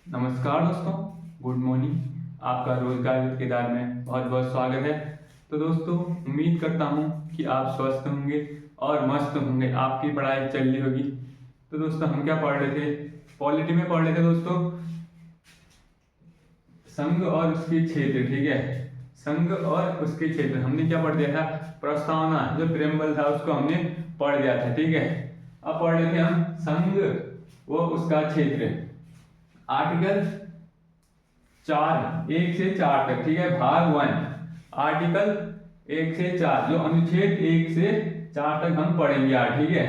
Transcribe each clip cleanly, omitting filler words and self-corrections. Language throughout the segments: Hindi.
नमस्कार दोस्तों, गुड मॉर्निंग। आपका रोजगार केदार में बहुत बहुत स्वागत है। तो दोस्तों, उम्मीद करता हूँ कि आप स्वस्थ होंगे और मस्त होंगे। आपकी पढ़ाई चल रही होगी। तो दोस्तों, हम क्या पढ़ रहे थे? पॉलिटी में पढ़ रहे थे दोस्तों, संघ और उसके क्षेत्र। ठीक है, संघ और उसके क्षेत्र हमने क्या पढ़ दिया था? प्रस्तावना, जो प्रेम्बल था उसको हमने पढ़ दिया था। ठीक है, अब पढ़ रहे थे हम संघ व उसका क्षेत्र, आर्टिकल 4, 1 से 4 तक। ठीक है, भाग 1, आर्टिकल 1 से 4, जो अनुच्छेद 1 से 4 तक हम पढ़ेंगे आज। ठीक है,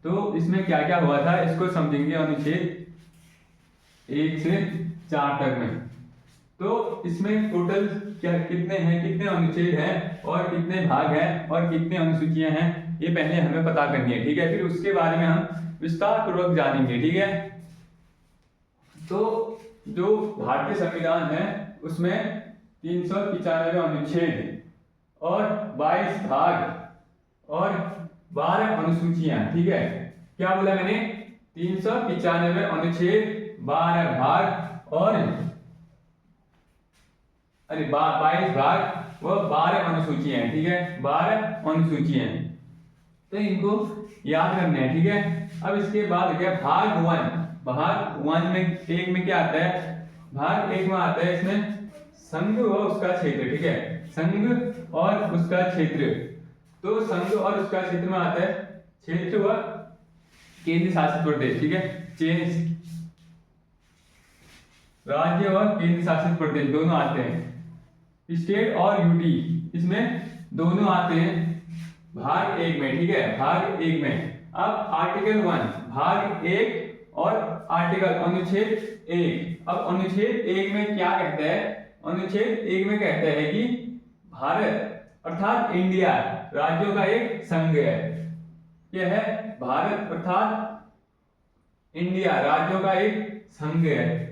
तो इसमें क्या क्या हुआ था इसको समझेंगे अनुच्छेद 1 से 4 तक में। तो इसमें टोटल क्या कितने हैं, कितने अनुच्छेद हैं और कितने भाग हैं और कितने अनुसूचियां हैं, ये पहले हमें पता करनी है। ठीक है, फिर उसके बारे में हम विस्तार पूर्वक जानेंगे। ठीक है, तो जो भारतीय संविधान है उसमें 395 अनुच्छेद और 22 भाग और 12 अनुसूचियां। ठीक है, क्या बोला मैंने? 395 अनुच्छेद, 12 भाग और 22 भाग व 12 अनुसूचियां। ठीक है, 12 अनुसूचियां, तो इनको याद करना है। ठीक है, अब इसके बाद क्या? भाग 1। भाग 1 में एक में क्या आता है? भाग 1 में आता है इसमें संघ व उसका क्षेत्र। ठीक है, संघ और उसका क्षेत्र। तो संघ और उसका क्षेत्र में आता है क्षेत्र व केंद्र शासित प्रदेश। ठीक है, राज्य व केंद्र शासित प्रदेश दोनों आते हैं। स्टेट और यूटी, इसमें दोनों आते हैं भाग 1 में। ठीक है, भाग 1 में। अब आर्टिकल 1 भाग 1 और आर्टिकल अनुच्छेद 1। अब अनुच्छेद 1 में क्या कहता है? अनुच्छेद 1 में कहता है कि भारत अर्थात इंडिया राज्यों का एक संघ है। यह है भारत अर्थात इंडिया राज्यों का एक संघ है।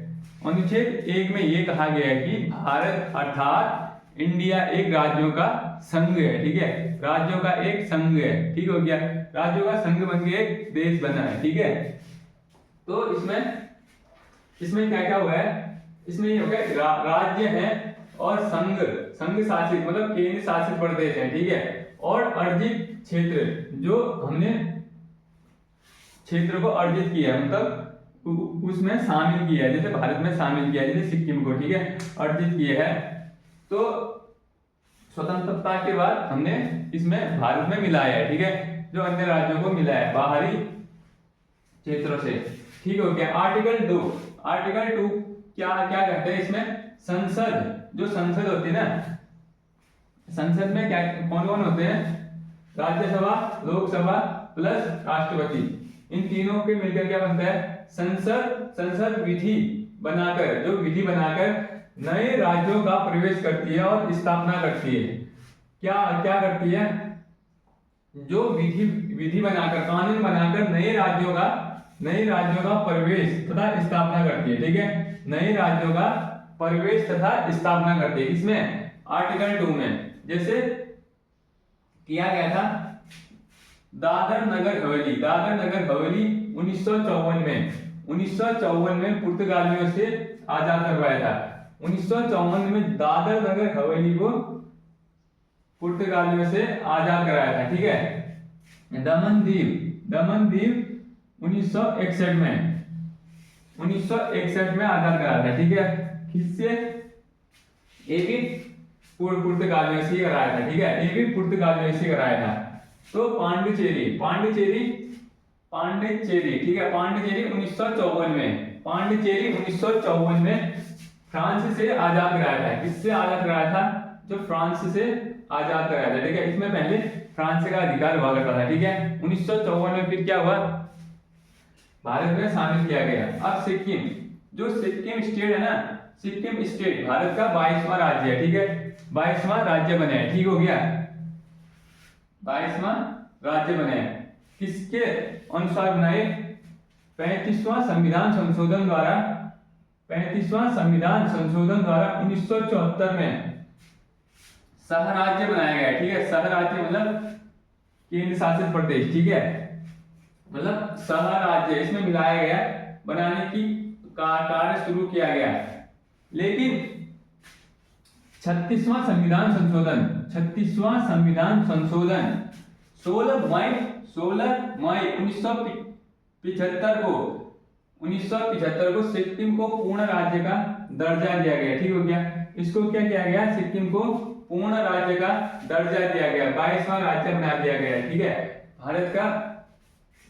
अनुच्छेद 1 में यह कहा गया है कि भारत अर्थात इंडिया एक राज्यों का संघ है। ठीक है, राज्यों का एक संघ है। ठीक हो गया, राज्यों का संघ बन के एक देश बना है। ठीक है, तो इसमें क्या क्या हुआ है? इसमें ये हो गया राज्य है और संघ, संघ शासित मतलब केंद्र शासित प्रदेश है। ठीक है, और अर्जित क्षेत्र, जो हमने क्षेत्र को अर्जित किया है मतलब उसमें शामिल किया है, जैसे भारत में शामिल किया है, जैसे सिक्किम को। ठीक है, अर्जित किया है। तो स्वतंत्रता के बाद हमने इसमें भारत में मिलाया है। ठीक है, जो अन्य राज्यों को मिला है बाहरी क्षेत्रों से। ठीक हो गया। आर्टिकल 2, आर्टिकल 2 क्या क्या कहते हैं? इसमें संसद, जो संसद होती है ना, संसद में क्या कौन कौन होते हैं? राज्यसभा, लोकसभा प्लस राष्ट्रपति, इन तीनों के मिलकर क्या बनता है? संसद। संसद विधि बनाकर, जो विधि बनाकर नए राज्यों का प्रवेश करती है और स्थापना करती है। क्या क्या करती है? जो विधि बनाकर, कानून बनाकर नए राज्यों का प्रवेश तथा स्थापना करती है। ठीक है, नए राज्यों का प्रवेश तथा स्थापना करती है। इसमें आर्टिकल 2 में जैसे किया गया था दादर नगर हवेली। दादर नगर हवेली 1954 में पुर्तगालियों से आजाद करवाया था। 1954 में दादर नगर हवेली को पुर्तगालियों से आजाद कराया था। ठीक है, दमन दीव 1961 में आजाद कराया था। ठीक है, किससे? ये भी पुर्तगालियों से कराया था। ठीक है, ये भी पुर्तगालियों से कराया था। तो पांडिचेरी, ठीक है, पांडिचेरी 1954 में, पांडिचेरी 1954 में फ्रांस से आजाद कराया था। किससे आजाद कराया था? जो फ्रांस से आजाद कराया था। ठीक है, इसमें पहले फ्रांस का अधिकार हुआ करता था। ठीक है, 1954 में फिर क्या हुआ? भारत में शामिल किया गया। अब सिक्किम, जो सिक्किम स्टेट है ना, सिक्किम स्टेट भारत का 22वां राज्य है। ठीक है, 22वां राज्य बना है। ठीक हो गया, 22वां राज्य बना है। किसके अनुसार बनाए? 35वां संविधान संशोधन द्वारा 1974 में सह राज्य बनाया गया। ठीक है, सह राज्य मतलब केंद्र शासित प्रदेश। ठीक है, मतलब सह राज्य इसमें मिलाया गया बनाने की कार्य शुरू किया गया। लेकिन 36वां संविधान संशोधन 16 मई 1975 को सिक्किम को पूर्ण राज्य का दर्जा दिया गया। ठीक हो गया। इसको क्या किया गया? सिक्किम को पूर्ण राज्य का दर्जा दिया गया, 22वां राज्य बना दिया गया। ठीक है, भारत का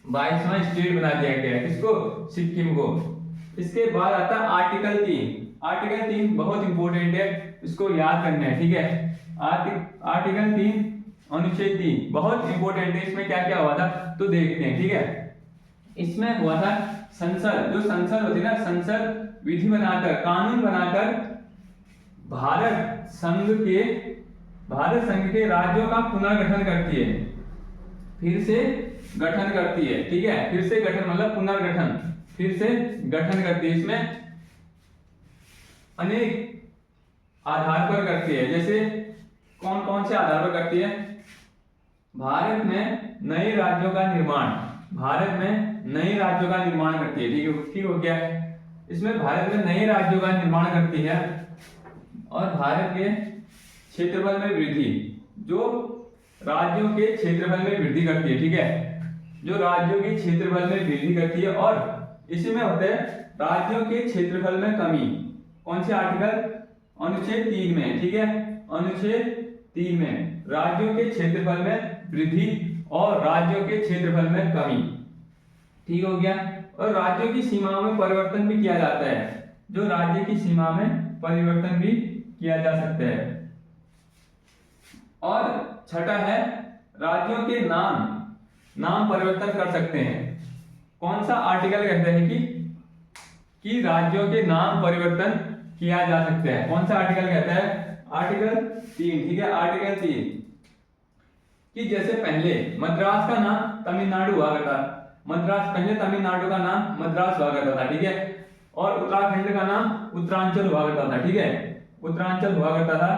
22वां स्टेट बना दिया गया। किसको? सिक्किम को। इसके बाद आता आर्टिकल 3। आर्टिकल 3 बहुत इंपॉर्टेंट है, इसको याद करना है। ठीक है, आर्टिकल 3 अनुच्छेद 3 बहुत इंपॉर्टेंट है। इसमें क्या क्या हुआ था तो देखते हैं। ठीक है, इसमें हुआ था संसद, जो संसद होती है ना, संसद विधि बनाकर, कानून बनाकर भारत संघ के राज्यों का पुनर्गठन करती है, फिर से गठन करती है। ठीक है, फिर से गठन मतलब पुनर्गठन, फिर से गठन करती है। इसमें अनेक आधार पर करती है। जैसे कौन कौन से आधार पर करती है? भारत में नए राज्यों का निर्माण, भारत में नए राज्यों का निर्माण करती है। ठीक हो गया। इसमें भारत में नए राज्यों का निर्माण करती है और भारत के क्षेत्रफल में वृद्धि, जो राज्यों के क्षेत्रफल में वृद्धि करती है। ठीक है, जो राज्यों के क्षेत्रफल में वृद्धि करती है। और इसी में होता है राज्यों के क्षेत्रफल में कमी। कौन से आर्टिकल? अनुच्छेद 3 में। ठीक है, अनुच्छेद 3 में राज्यों के क्षेत्रफल में वृद्धि और राज्यों के क्षेत्रफल में कमी। ठीक हो गया। और राज्यों की सीमाओं में परिवर्तन भी किया जाता है, जो राज्य की सीमा में परिवर्तन भी किया जा सकता है। और छठा है राज्यों के नाम परिवर्तन कर सकते हैं। कौन सा आर्टिकल कहता है कि राज्यों के नाम परिवर्तन किया जा सकता है? कौन सा आर्टिकल कहता है? आर्टिकल 3। ठीक है, आर्टिकल 3 कि जैसे पहले मद्रास का नाम तमिलनाडु हुआ करता, पहले तमिलनाडु का नाम मद्रास हुआ करता था। ठीक है, और उत्तराखंड का नाम उत्तरांचल हुआ करता था। ठीक है, उत्तरांचल हुआ करता था।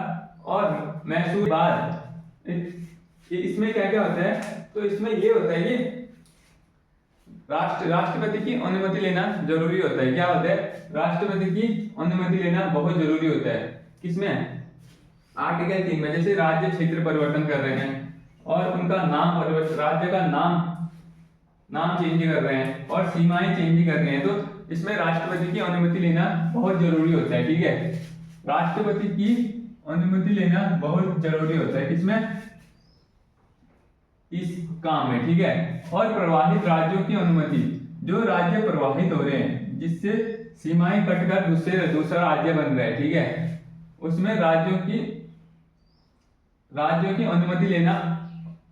और मैसूर बाद इसमें क्या क्या होता है? तो इसमें ये होता है कि राष्ट्रपति की अनुमति लेना जरूरी होता है। क्या होता है? राष्ट्रपति की अनुमति लेना बहुत जरूरी होता है। किसमें? आर्टिकल 3 में। जैसे राज्य क्षेत्र परिवर्तन कर रहे हैं और उनका नाम परिवर्तन, राज्य का नाम चेंज कर रहे हैं और सीमाएं चेंज कर रहे हैं, तो इसमें राष्ट्रपति की अनुमति लेना बहुत जरूरी होता है। ठीक है, राष्ट्रपति की अनुमति लेना बहुत जरूरी होता है। किसमें? इस काम में। ठीक है, और प्रवाहित राज्यों की अनुमति, जो राज्य प्रवाहित हो रहे हैं, जिससे सीमाएं कटकर दूसरा राज्य बन रहा है। ठीक है, उसमें राज्यों की अनुमति लेना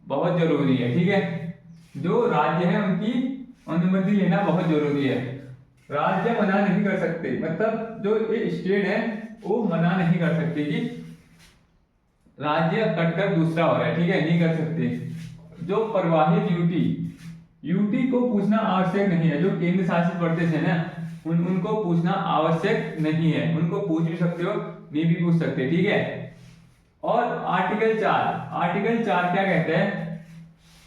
बहुत जरूरी है। ठीक है, जो राज्य है उनकी अनुमति लेना बहुत जरूरी है। राज्य मना नहीं कर सकते, मतलब जो ये स्टेट है वो मना नहीं कर सकते कि राज्य कटकर दूसरा हो रहा है। ठीक है, नहीं कर सकते। जो प्रवाहित यूटी को पूछना आवश्यक नहीं है। जो केंद्र शासित प्रदेश है ना, उनको पूछना आवश्यक नहीं है। उनको पूछ भी सकते हो, नहीं भी पूछ सकते। ठीक है, और आर्टिकल 4 क्या कहते हैं?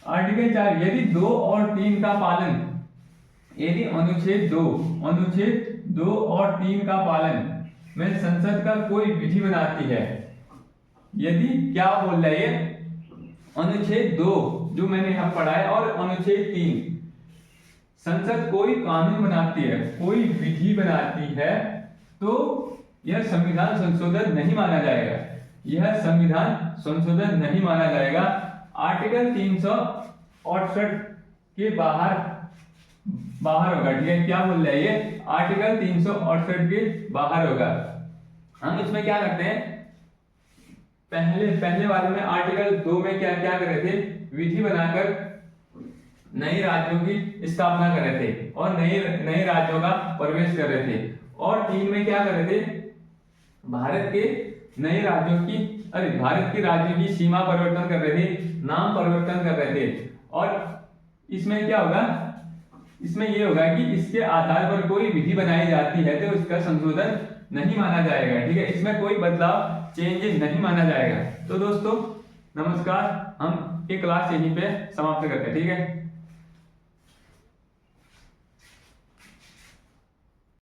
आर्टिकल 4 यदि 2 और 3 का पालन, यदि अनुच्छेद 2 और 3 का पालन में संसद का कोई विधि बनाती है, यदि क्या बोल रहा है ये? अनुच्छेद 2 जो मैंने यहां पढ़ा है और अनुच्छेद 3, संसद कोई कानून बनाती है, कोई विधि बनाती है, तो यह संविधान संशोधन नहीं माना जाएगा। यह संविधान संशोधन नहीं माना जाएगा। आर्टिकल 368 के बाहर होगा। ठीक है, क्या बोल रहा है ये? आर्टिकल 368 के बाहर होगा। हम इसमें क्या करते हैं? पहले वाले में आर्टिकल 2 में क्या क्या कर रहे थे? विधि बनाकर नए राज्यों की स्थापना कर रहे थे और नए राज्यों का प्रवेश कर रहे थे। और 3 में क्या कर रहे थे? भारत के राज्यों की सीमा परिवर्तन कर रहे थे, नाम परिवर्तन कर रहे थे। और इसमें क्या होगा? इसमें यह होगा कि इसके आधार पर कोई विधि बनाई जाती है तो उसका संशोधन नहीं माना जाएगा। ठीक है, इसमें कोई बदलाव चेंज नहीं माना जाएगा। तो दोस्तों नमस्कार, हम ये क्लास यहीं पे समाप्त करते हैं। ठीक है।